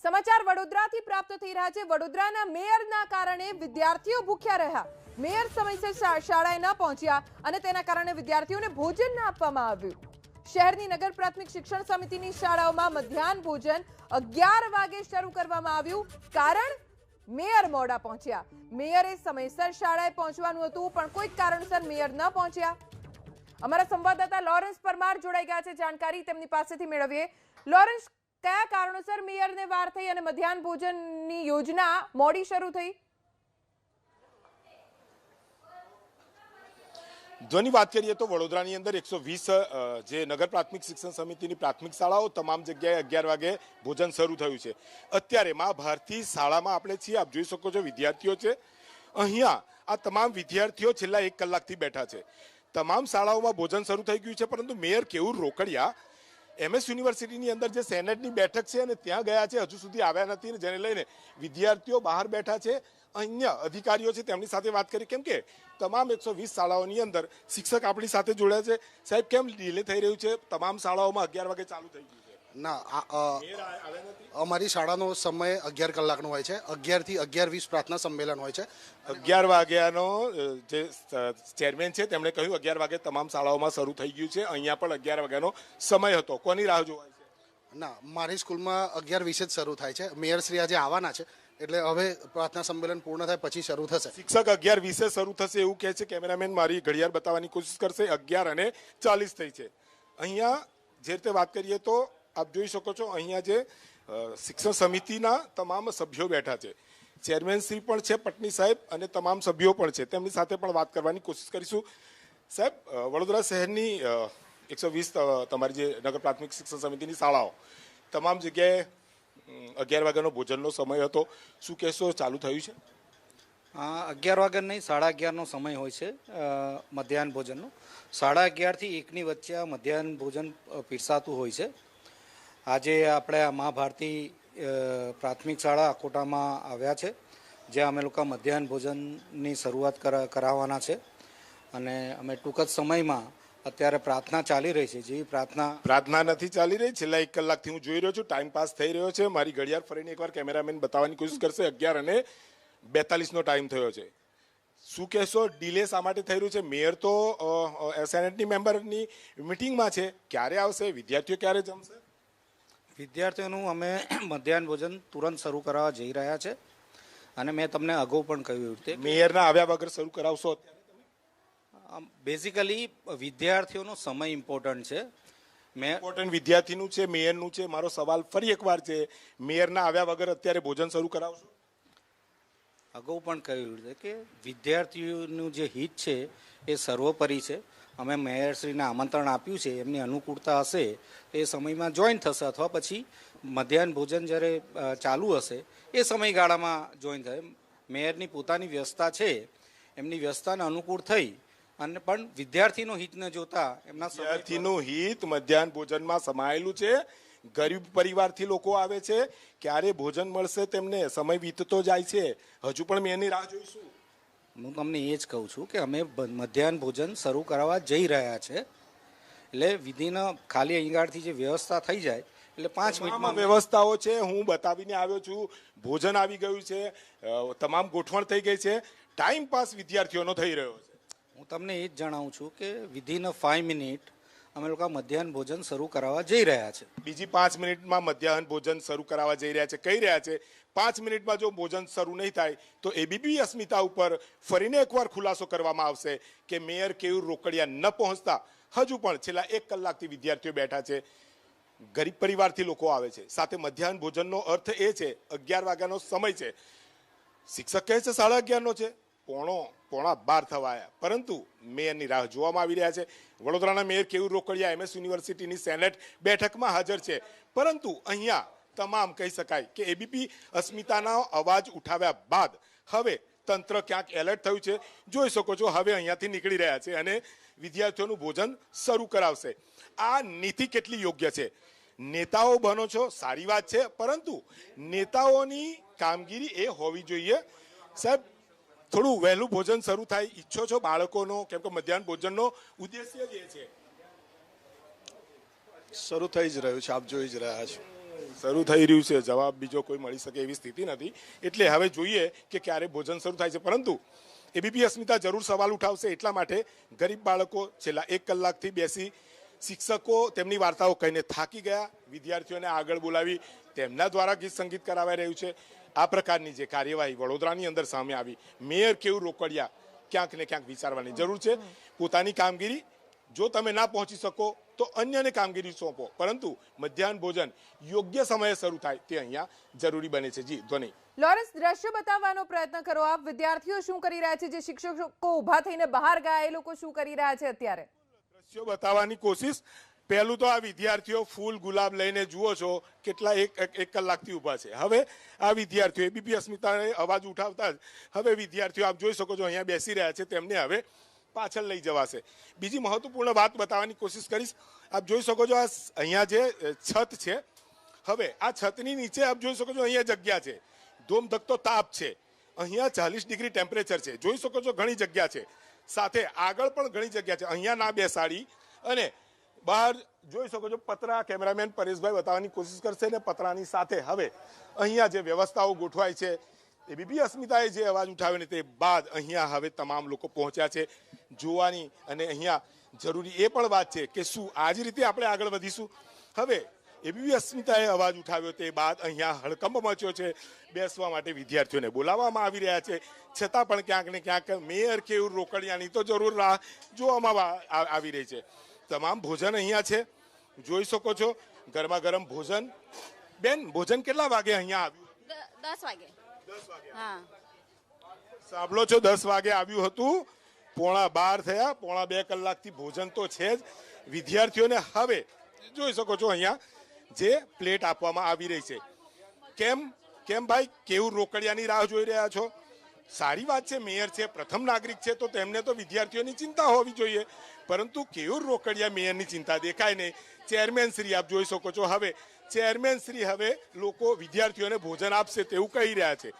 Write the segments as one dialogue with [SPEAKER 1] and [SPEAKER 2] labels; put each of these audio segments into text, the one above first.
[SPEAKER 1] સમાચાર વડોદરાથી પ્રાપ્ત થઈ રહ્યા છે। વડોદરાના મેયરના કારણે વિદ્યાર્થીઓ ભૂખ્યા રહ્યા। મેયર સમયસર શાળાએ ન પહોંચ્યા અને તેના કારણે વિદ્યાર્થીઓને ભોજન ન આપવામાં આવ્યું। શહેરની નગર પ્રાથમિક શિક્ષણ સમિતિની શાળાઓમાં મધ્યાહન ભોજન 11 વાગે શરૂ કરવામાં આવ્યું। કારણ મેયર મોડા પહોંચ્યા। મેયરે સમયસર શાળાએ પહોંચવાનું હતું પણ કોઈ કારણસર મેયર ન પહોંચ્યા। અમારા સંવાદદાતા લોરેન્સ પરમાર જોડાઈ ગયા છે, જાણકારી તેમની પાસેથી મેળવીએ। લોરેન્સ, કયા કારણોસર મેયરને વાર થઈ અને મધ્યાહન ભોજનની યોજના મોડી શરૂ થઈ?
[SPEAKER 2] ધ્વની વાત કરીએ તો વડોદરાની અંદર 120 જે નગર પ્રાથમિક શિક્ષણ સમિતિની પ્રાથમિક શાળાઓ તમામ જગ્યાએ 11 વાગે ભોજન શરૂ થયું છે। અત્યારે મા ભારતી શાળામાં આપણે છીએ, આપ જોઈ શકો છો વિદ્યાર્થીઓ છે। અહીંયા આ તમામ વિદ્યાર્થીઓ છેલ્લા 1 કલાકથી બેઠા છે। તમામ શાળાઓમાં ભોજન શરૂ થઈ ગયું છે, પરંતુ મેયર કેવું રોકડિયા MS યુનિવર્સિટીની અંદર જે સેનેટની બેઠક છે અને ત્યાં ગયા છે, હજુ સુધી આવ્યા નથી, જેને લઈને વિદ્યાર્થીઓ બહાર બેઠા છે। અહીંયા અધિકારીઓ છે તેમની સાથે વાત કરી, કેમ કે તમામ 120 શાળાઓની અંદર શિક્ષક આપણી સાથે જોડ્યા છે। સાહેબ, કેમ ડિલે થઈ રહ્યું છે? તમામ શાળાઓમાં 11 વાગે ચાલુ થઈ ગયું છે।
[SPEAKER 3] ના, અમારી શાળાનો સમય 11 કલાકનો હોય છે। 11 થી 11:20 પ્રાર્થના સંમેલન હોય છે।
[SPEAKER 2] 11 વાગ્યાનો જે ચેરમેન છે તેમણે કહ્યું 11 વાગે તમામ શાળાઓમાં શરૂ થઈ ગયું છે। અહીંયા પણ 11 વાગ્યાનો સમય હતો। કોની રાહ જોવાય છે?
[SPEAKER 3] ના, મારી સ્કૂલમાં 11:20 જ શરૂ થાય છે। મેયર શ્રી આજે આવવાના છે, એટલે હવે પ્રાર્થના સંમેલન પૂર્ણ થાય પછી શરૂ થશે।
[SPEAKER 2] શિક્ષક 11:20 શરૂ થશે એવું કહે છે। કેમેરામેન મારી ઘડિયાળ બતાવવાની કોશિશ કરશે। 11:40 થઈ છે। અહીંયા જે રીતે વાત કરીએ તો આપ જોઈ શકો છો, અહીંયા જે શિક્ષણ સમિતિના તમામ સભ્યો બેઠા છે, ચેરમેન શ્રી પણ છે પટની સાહેબ, અને તમામ સભ્યો પણ છે, તેમની સાથે પણ વાત કરવાની કોશિશ કરીશું। સાહેબ, વડોદરા શહેરની 120 તમારી જે નગર પ્રાથમિક શિક્ષણ સમિતિની શાળાઓ તમામ જગ્યાએ 11 વાગ્યાનો ભોજનનો સમય હતો, શું કહેશો? ચાલુ થયું છે?
[SPEAKER 4] 11 વાગ્યા નહીં, 11:30નો સમય હોય છે મધ્યાહન ભોજનનો। 11:30 થી 1ની વચ્ચે આ મધ્યાહન ભોજન પીરસાતું હોય છે। આજે આપણે આ મા ભારતી પ્રાથમિક શાળા અકોટામાં આવ્યા છે, જ્યાં અમે લોકો મધ્યાહન ભોજનની શરૂઆત કરાવવાના છે, અને અમે ટૂંક જ સમયમાં અત્યારે પ્રાર્થના ચાલી રહી છે। જેવી પ્રાર્થના
[SPEAKER 2] નથી ચાલી રહી, છેલ્લા 1 કલાકથી હું જોઈ રહ્યો છું, ટાઈમ પાસ થઈ રહ્યો છે। મારી ઘડિયાળ ફરીને એકવાર કેમેરામેન બતાવવાની કોશિશ કરશે। 11:42નો ટાઈમ થયો છે। શું કહેશો? ડિલે શા માટે થઈ રહ્યું છે? મેયર તો સેનેટની મેમ્બરની મિટિંગમાં છે, ક્યારે આવશે? વિદ્યાર્થીઓ ક્યારે જમશે?
[SPEAKER 4] વિદ્યાર્થીઓનું અમે મધ્યાહન ભોજન તુરંત શરૂ કરાવવા જઈ રહ્યા છે, અને મેં તમને અગાઉ પણ કહ્યું તે
[SPEAKER 2] મેયરના આવ્યા વગર શરૂ કરાવશો?
[SPEAKER 4] બેઝિકલી વિદ્યાર્થીઓનો સમય ઇમ્પોર્ટન્ટ છે।
[SPEAKER 2] ઇમ્પોર્ટન્ટ વિદ્યાર્થીનું છે, મેયરનું છે। મારો સવાલ ફરી એકવાર છે, મેયરના આવ્યા વગર અત્યારે ભોજન શરૂ કરાવશો?
[SPEAKER 4] અગાઉ પણ કહ્યું છે કે વિદ્યાર્થીઓનું જે હિત છે એ સર્વોપરી છે। અમે મેયરશ્રીને આમંત્રણ આપ્યું છે, એમની અનુકૂળતા હશે એ સમયમાં જોઈન થશે, અથવા પછી મધ્યાહન ભોજન જ્યારે ચાલુ હશે એ સમયગાળામાં જોઈન થાય। મેયરની પોતાની વ્યવસ્થા છે, એમની વ્યવસ્થાને અનુકૂળ થઈ અને પણ વિદ્યાર્થીનો હિતને જોતા એમના
[SPEAKER 2] વિદ્યાર્થીનું હિત મધ્યાહન ભોજનમાં સમાયેલું છે। ગરીબ પરિવારથી લોકો આવે છે, ક્યારે ભોજન મળશે તેમને? સમય વીતતો જાય છે, હજુ પણ મેયરની રાહ જોઈશું?
[SPEAKER 4] હું તમને એ જ કહું છું કે અમે મધ્યાહન ભોજન શરૂ કરાવવા જઈ રહ્યા છે, એટલે વિધિન ખાલી અહીંયાથી જે વ્યવસ્થા થઈ જાય એટલે 5 મિનિટમાં
[SPEAKER 2] વ્યવસ્થાઓ છે। હું બતાવીને આવ્યો છું, ભોજન આવી ગયું છે, તમામ ગોઠવણ થઈ ગઈ છે, ટાઈમ પાસ વિદ્યાર્થીઓનો થઈ રહ્યો છે।
[SPEAKER 4] હું તમને એ જ જણાવું છું કે વિધિન 5 મિનિટ અમે લોકો મધ્યાહન ભોજન શરૂ કરાવવા જઈ રહ્યા છે।
[SPEAKER 2] બીજી 5 મિનિટમાં મધ્યાહન ભોજન શરૂ કરાવવા જઈ રહ્યા છે, કહી રહ્યા છે 5 મિનિટમાં જો ભોજન શરૂ નહીં થાય તો એબીપી અસ્મિતા ઉપર ફરીને એકવાર ખુલાસો કરવામાં આવશે કે મેયર કેવું રોકડિયા ન પહોંચતા હજુ પણ છેલ્લા 1 કલાકથી વિદ્યાર્થીઓ બેઠા છે। ગરીબ પરિવારથી લોકો આવે છે, સાથે મધ્યાહન ભોજનનો અર્થ એ છે 11 વાગ્યાનો સમય છે। શિક્ષક કહે છે 11:30નો છે, પોણા 12 થવાયા, પરંતુ મેયરની રાહ જોવામાં આવી રહ્યા છે। વડોદરાના મેયર કેવું રોકડિયા MS યુનિવર્સિટીની સેનેટ બેઠકમાં હાજર છે, પરંતુ અહીંયા તમામ કહી શકાય કે એબીપી અસ્મિતાના અવાજ ઉઠાવ્યા બાદ હવે તંત્ર ક્યાંક એલર્ટ થયું છે। જોઈ શકો છો, હવે અહીંયાથી નીકળી રહ્યા છે અને વિદ્યાર્થીઓનું ભોજન શરૂ કરાવશે। આ નીતિ કેટલી યોગ્ય છે? નેતાઓ બનો છો, સારી વાત છે, પરંતુ નેતાઓની કામગીરી એ હોવી જોઈએ। સાહેબ, થોડું વહેલું ભોજન શરૂ થાય ઈચ્છો છો બાળકોનો? કેમ કે મધ્યાહન ભોજનનો ઉદ્દેશ્ય જ એ છે।
[SPEAKER 3] શરૂ થઈ જ રહ્યું છે, આપ જોઈ જ રહ્યા છો।
[SPEAKER 2] શરૂ થઈ રહ્યું છે, જવાબ બીજો કોઈ મળી શકે એવી સ્થિતિ નથી. એટલે હવે જોઈએ કે ક્યારે ભોજન શરૂ થાય છે. પરંતુ એબીપી અસ્મિતા જરૂર સવાલ ઉઠાવશે એટલા માટે ગરીબ બાળકો છેલ્લા 1 કલાકથી બેસી શિક્ષકો તેમની વાર્તાઓ કહીને થાકી ગયા, વિદ્યાર્થીઓને આગળ બોલાવી તેમના દ્વારા ગીત સંગીત કરાવાઈ રહ્યું છે. આ પ્રકારની જે કાર્યવાહી વડોદરાની અંદર સામે આવી, મેયર કેવું રોકડિયા, ક્યાંક ને ક્યાંક વિચારવાની જરૂર છે. પોતાની કામગીરી જો તમે ના પહોંચી શકો તો અન્યને કામગીરી સોંપો, પરંતુ મધ્યાહન ભોજન યોગ્ય સમયે શરૂ થાય તે અહીંયા જરૂરી બને છે. જી ધ્વની.
[SPEAKER 1] લોરેન્સ, દ્રશ્ય બતાવવાનો પ્રયત્ન કરો આપ. વિદ્યાર્થીઓ શું કરી રહ્યા છે? જે શિક્ષકો ઊભા થઈને બહાર ગયા એ લોકો શું કરી રહ્યા છે અત્યારે?
[SPEAKER 2] દ્રશ્યો બતાવવાની કોશિશ. પહેલું તો આ વિદ્યાર્થીઓ ફૂલ ગુલાબ લઈને જુઓ છો કેટલા એક કલાકથી ઊભા છે. હવે આ વિદ્યાર્થીઓ એબીપી અસ્મિતાને અવાજ ઉઠાવતા જ હવે વિદ્યાર્થીઓ આપ જોઈ શકો છો અહીંયા બેસી રહ્યા છે, તેમને હવે પાછળ લઈ જવાશે. બીજી મહત્વપૂર્ણ વાત બતાવવાની કોશિશ કરીશ. આપ જોઈ શકો છો આ અહીંયા જે છત છે, હવે આ છતની નીચે આપ જોઈ શકો છો અહીંયા જગ્યા છે, ધોમધકતો તાપ છે, અહીંયા 40 ડિગ્રી ટેમ્પરેચર છે, જોઈ શકો છો ઘણી જગ્યા છે. સાથે આગળ પણ ઘણી જગ્યા છે, અહીંયા ના બેસાડી અને બહાર જોઈ શકો છો પતરા. કેમેરામેન પરેશભાઈ બતાવવાની કોશિશ કરશે ને પતરાની સાથે હવે અહીંયા જે વ્યવસ્થાઓ ગોઠવાય છે, એબીપી અસ્મિતાએ જે અવાજ ઉઠાવ્યો ને તે બાદ અહીંયા હવે તમામ લોકો પહોંચ્યા છે જોવાની. અને અહીંયા જરૂરી એ પણ વાત છે કે શું આ જ રીતે આપણે આગળ વધીશું. હવે એબીપી અસ્મિતાએ અવાજ ઉઠાવ્યો તે બાદ અહીંયા હડકંપ મચ્યો છે. બેસવા માટે વિદ્યાર્થીઓને બોલાવવામાં આવી રહ્યા છે, છતાં પણ ક્યાંક ને ક્યાંક મેયર કેવું રોકડિયાની તો જરૂર રાહ જોવામાં આવી રહી છે. તમામ ભોજન અહીંયા છે, જોઈ શકો છો ગરમા ગરમ ભોજન. બેન, ભોજન કેટલા વાગે અહીંયા આવ્યું?
[SPEAKER 5] 10 વાગે.
[SPEAKER 2] 10 વાગે.
[SPEAKER 5] હા,
[SPEAKER 2] સાંભળો છો, 10 વાગે આવ્યું હતું, 11:15 થયા. 2.5 કલાકથી ભોજન તો છે જ. વિદ્યાર્થીઓને હવે જોઈ શકો છો અહીંયા જે પ્લેટ આપવામાં આવી રહી છે. કેમ ભાઈ, કેવું રોકડિયાની રાહ જોઈ રહ્યા છો? સારી વાત છે, મેયર છે, પ્રથમ નાગરિક છે, તો તેમને તો વિદ્યાર્થીઓની ચિંતા હોવી જોઈએ, પરંતુ કેવું રોકડિયા મેયરની ચિંતા દેખાય નહીં. ચેરમેન શ્રી આપ જોઈ શકો છો, હવે ચેરમેન શ્રી હવે લોકો વિદ્યાર્થીઓને ભોજન આપશે તેવું કહી રહ્યા છે.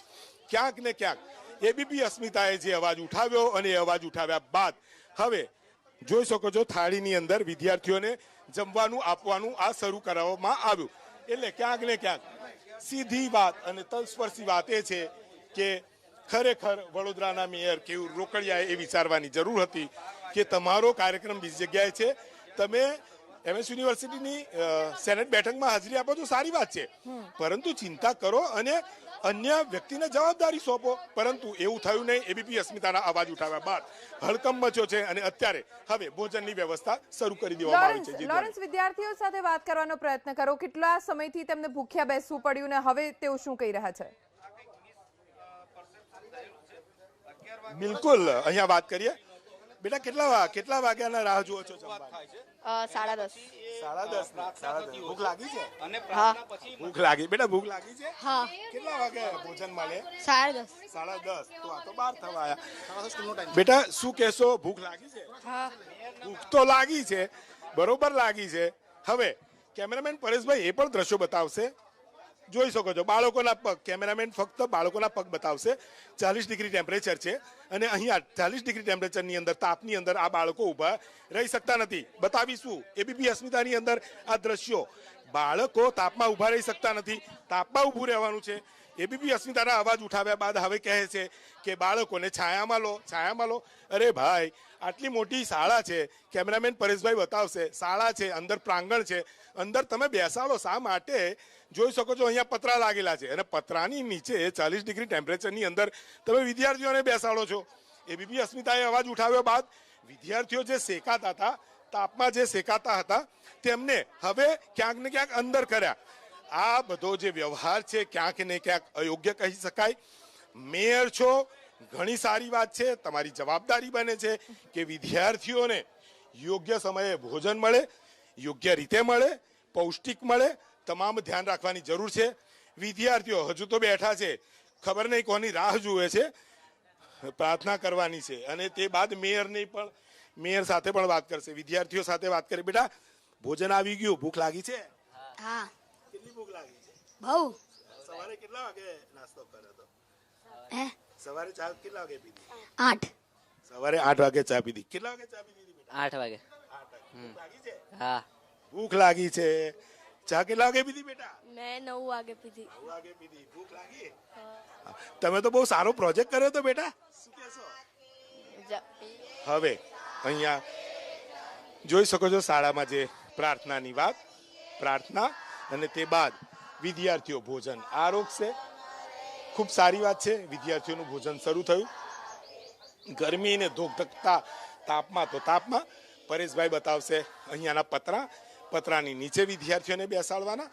[SPEAKER 2] ક્યાંક ને ક્યાંક એબીપી અસ્મિતાએ જે અવાજ ઉઠાવ્યો અને એ અવાજ ઉઠાવ્યા બાદ હવે જોઈ શકો છો થાળીની અંદર વિદ્યાર્થીઓને જમવાનું આપવાનું આ શરૂ કરવામાં આવ્યું. એટલે ક્યાંક ને ક્યાંક સીધી વાત અને તલસ્પર્શી વાત એ છે કે ખરેખર વડોદરાના મેયર કેવું રોકડિયાએ એ વિચારવાની જરૂર હતી કે તમારો કાર્યક્રમ બીજી જગ્યાએ છે, તમે એમએસ યુનિવર્સિટીની સેનેટ બેઠકમાં હાજરી આપો તો સારી વાત છે, પરંતુ ચિંતા કરો અને અન્ય વ્યક્તિને જવાબદારી સોંપો. પરંતુ એવું થયું નહીં. એબીપી અસ્મિતાના અવાજ ઉઠાવ્યા બાદ હડકંપ મચ્યો છે અને અત્યારે હવે ભોજનની વ્યવસ્થા શરૂ કરી દેવામાં આવી છે.
[SPEAKER 1] લોરેન્સ, વિદ્યાર્થીઓ સાથે વાત કરવાનો પ્રયત્ન કરો. કેટલા સમયથી તેમને ભૂખ્યા બેસવું પડ્યું ને હવે તેઓ શું કહી રહ્યા છે?
[SPEAKER 2] બિલકુલ, અહીંયા વાત કરીએ. બેટા, કેટલા વાગ્યાના રાહ જુઓ છો?
[SPEAKER 5] 10:30.
[SPEAKER 2] 10:30. ભૂખ લાગી છે?
[SPEAKER 5] હા.
[SPEAKER 2] ભૂખ લાગી. બેટા, ભૂખ લાગી છે?
[SPEAKER 5] હા.
[SPEAKER 2] કેટલા વાગે ભોજન મળે?
[SPEAKER 5] 10:30.
[SPEAKER 2] 10:30. તો આ તો 12 થવા આયા.
[SPEAKER 3] સ્કૂલનો ટાઈમ.
[SPEAKER 2] બેટા, શું કહેશો? ભૂખ લાગી છે?
[SPEAKER 5] હા.
[SPEAKER 2] ભૂખ તો લાગી છે, બરોબર લાગી છે. હવે કેમેરામેન પરેશભાઈ એ પણ દ્રશ્યો બતાવશે. જોઈ શકો છો બાળકોના પગ. કેમેરામેન ફક્ત બાળકોના પગ બતાવશે. 40 ડિગ્રી ટેમ્પરેચર છે અને અહીંયા 40 ડિગ્રી ટેમ્પરેચરની અંદર, તાપની અંદર આ બાળકો ઊભા રહી શકતા નથી. બતાવીશું એબીપી અસ્મિતાની અંદર આ દ્રશ્યો. બાળકો તાપમાં ઊભા રહી શકતા નથી, તાપમાં ઊભું રહેવાનું છે. એબીપી અસ્મિતાના અવાજ ઉઠાવ્યા બાદ હવે કહે છે કે બાળકોને છાયામાં લો, છાયામાં લો. અરે ભાઈ, આટલી મોટી શાળા છે, કેમેરામેન પરેશભાઈ બતાવશે. શાળા છે, અંદર પ્રાંગણ છે, અંદર તમે બેસાડો શા માટે? જોઈ શકો છો અહીંયા પતરા લાગેલા છે અને પતરાની નીચે 40 ડિગ્રી ટેમ્પરેચરની અંદર તમે વિદ્યાર્થીઓને બેસાડો છો. એબીપી અસ્મિતાએ અવાજ ઉઠાવ્યા બાદ વિદ્યાર્થીઓ જે શેકાતા હતા, તાપમાં જે શેકાતા હતા, તેમને હવે ક્યાંક ને ક્યાંક અંદર કર્યા. આ બધો જે વ્યવહાર છે ક્યાંક ને ક્યાંક અયોગ્ય કહી શકાય. મેયર છો, ઘણી સારી વાત છે, તમારી જવાબદારી બને છે કે વિદ્યાર્થીઓને યોગ્ય સમયે ભોજન મળે, યોગ્ય રીતે મળે, પૌષ્ટિક મળે. તમામ ધ્યાન રાખવાની જરૂર છે. વિદ્યાર્થીઓ હજુ તો બેઠા છે, ખબર નહીં કોની રાહ જુએ છે. પ્રાર્થના કરવાની છે અને તે બાદ મેયર સાથે પણ વાત કરશે, વિદ્યાર્થીઓ સાથે વાત કરે. બેટા, ભોજન આવી ગયું, ભૂખ લાગી છે?
[SPEAKER 5] હા.
[SPEAKER 2] કેટલી ભૂખ લાગી છે?
[SPEAKER 5] બહુ.
[SPEAKER 2] સવારે કેટલા વાગે નાસ્તો કર્યો હતો?
[SPEAKER 5] હે?
[SPEAKER 2] સવારે ચા કેટલા વાગે પીધી?
[SPEAKER 5] 8.
[SPEAKER 2] સવારે 8 વાગે ચા પીધી. કેટલા વાગે ચા પીધી બેટા?
[SPEAKER 6] 8 વાગે.
[SPEAKER 2] 8 વાગે. ભૂખ લાગી છે?
[SPEAKER 6] હા.
[SPEAKER 2] ભૂખ લાગી છે, ચા કેટલા વાગે પીધી બેટા?
[SPEAKER 5] મેં 9 વાગે પીધી.
[SPEAKER 2] 9 વાગે પીધી. ભૂખ લાગી? તમે તો બહુ સારો પ્રોજેક્ટ કર્યો તો બેટા, શું કહેશો? હવે અહીંયા જોઈ શકો છો શાળામાં જે પ્રાર્થનાની વાત, પ્રાર્થના અને તે બાદ વિદ્યાર્થીઓ ભોજન આરોગશે. ખૂબ સારી વાત છે. વિદ્યાર્થીઓનું ભોજન શરૂ થયું. ગરમીને ધોકધકતા તાપમાં પરેશભાઈ બતાવશે અહીંયાના પતરાની નીચે વિદ્યાર્થીઓને બેસાડવાના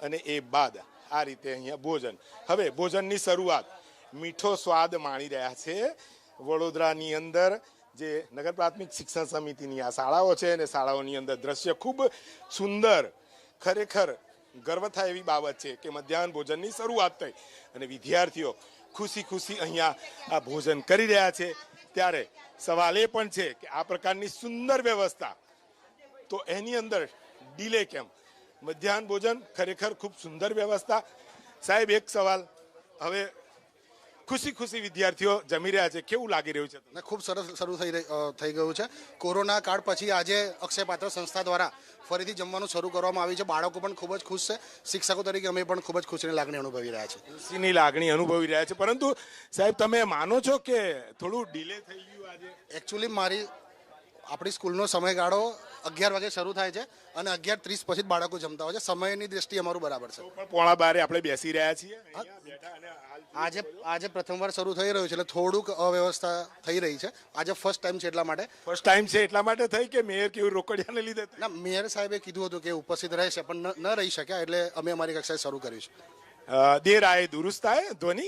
[SPEAKER 2] અને એ બાદ આ રીતે અહીંયા ભોજન. હવે ભોજનની શરૂઆત મીઠો સ્વાદ માણી રહ્યા છે. વડોદરાની અંદર જે નગર પ્રાથમિક શિક્ષણ સમિતિની આ શાળાઓ છે અને શાળાઓની અંદર દ્રશ્ય ખૂબ સુંદર, ખરેખર ગર્વ થાય એવી બાબત છે કે મધ્યાહન ભોજનની શરૂઆત થઈ અને વિદ્યાર્થીઓ ખુશી અહીંયા આ ભોજન કરી રહ્યા છે. ત્યારે સવાલ એ પણ છે કે આ પ્રકારની સુંદર વ્યવસ્થા તો એની અંદર ડીલે કેમ? મધ્યાહન ભોજન ખરેખર ખૂબ સુંદર વ્યવસ્થા. સાહેબ, એક સવાલ, હવે ખુશી વિદ્યાર્થીઓ જમી રહ્યા છે, કેવું લાગી રહ્યું છે?
[SPEAKER 3] ને ખૂબ સરસ શરૂ થઈ ગયું છે. કોરોના કાળ પછી આજે અક્ષય પાત્ર સંસ્થા દ્વારા ફરીથી જમવાનું શરૂ કરવામાં આવ્યું છે. બાળકો પણ ખૂબ જ ખુશ છે. શિક્ષકો તરીકે અમે પણ ખૂબ જ ખુશીની લાગણી અનુભવી રહ્યા છીએ.
[SPEAKER 2] ખુશીની લાગણી અનુભવી રહ્યા છે. પરંતુ સાહેબ, તમે માનો છો કે થોડું ડિલે થઈ ગયું આજે?
[SPEAKER 3] એકચ્યુઅલી આપણી સ્કૂલનો સમયગાળો 11 વાગે શરૂ થાય છે અને 11:30 પછી જ બાળકો જમતા હોય છે. સમયની દ્રષ્ટિએ અમારું બરાબર છે.
[SPEAKER 2] પણ 11:15 આપણે બેસી રહ્યા છીએ અહીંયા બેઠા અને
[SPEAKER 3] આજે પ્રથમવાર શરૂ થઈ રહ્યું છે એટલે થોડુંક અવ્યવસ્થા થઈ રહી છે. આજે ફર્સ્ટ ટાઈમ છે એટલા માટે.
[SPEAKER 2] ફર્સ્ટ ટાઈમ છે એટલા માટે થઈ કે મેયર કેવું રોકડિયાને લીધે?
[SPEAKER 3] ના, મેયર સાહેબે કીધું હતું કે ઉપસ્થિત રહેશે પણ ન રહી શક્યા એટલે અમે અમારી કક્ષાએ શરૂ કર્યું છે.
[SPEAKER 2] દેર આએ દુરુસ્ત આએ ધ્વનિ.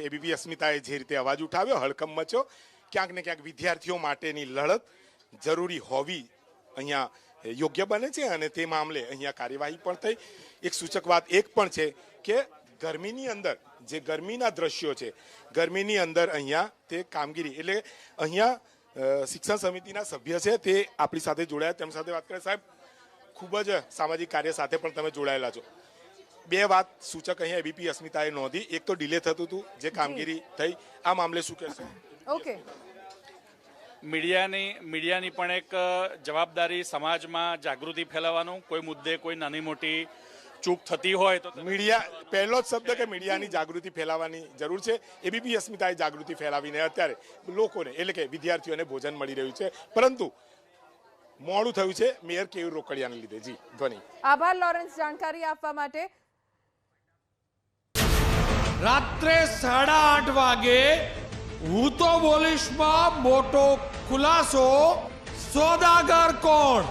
[SPEAKER 2] એબીપી અસ્મિતાએ જે રીતે અવાજ ઉઠાવ્યો, હડકંપ મચ્યો. ક્યાંક ને ક્યાંક વિદ્યાર્થીઓ માટેની લડત જરૂરી હોવી અહીંયા યોગ્ય બને છે અને તે મામલે અહીંયા કાર્યવાહી પણ થઈ. એક સૂચક વાત એક પણ છે કે ગરમીની અંદર જે ગરમીના દ્રશ્યો છે, ગરમીની અંદર અહીંયા તે કામગીરી એટલે અહીંયા શિક્ષણ સમિતિના સભ્ય છે તે આપણી સાથે જોડાયા, તેમની સાથે વાત કરીએ. સાહેબ, ખૂબ જ સામાજિક કાર્ય સાથે પણ તમે જોડાયેલા છો. બે વાત સૂચક અહીંયા એબીપી અસ્મિતાએ નોંધી. એક તો ડિલે થતું હતું, જે કામગીરી થઈ, આ મામલે શું કહેશો?
[SPEAKER 1] ઓકે,
[SPEAKER 6] મીડિયાની પણ એક જવાબદારી સમાજમાં જાગૃતિ ફેલાવવાનું. કોઈ મુદ્દે કોઈ નાની મોટી ચૂક થતી હોય તો
[SPEAKER 2] મીડિયા, પહેલો જ શબ્દ કે મીડિયાની જાગૃતિ ફેલાવવાની જરૂર છે. એબીપી અસ્મિતાએ જાગૃતિ ફેલાવીને અત્યારે લોકોને એટલે કે વિદ્યાર્થીઓને ભોજન મળી રહ્યું છે, પરંતુ મોડું થયું છે મેયર કેવું રોકડિયાને લીધે. જી ધ્વનિ.
[SPEAKER 1] આભાર લોરેન્સ જાણકારી આપવા માટે.
[SPEAKER 7] રાત્રે 8:30 વાગે હું તો બોલીશમાં મોટો ખુલાસો. સોદાગર કોણ?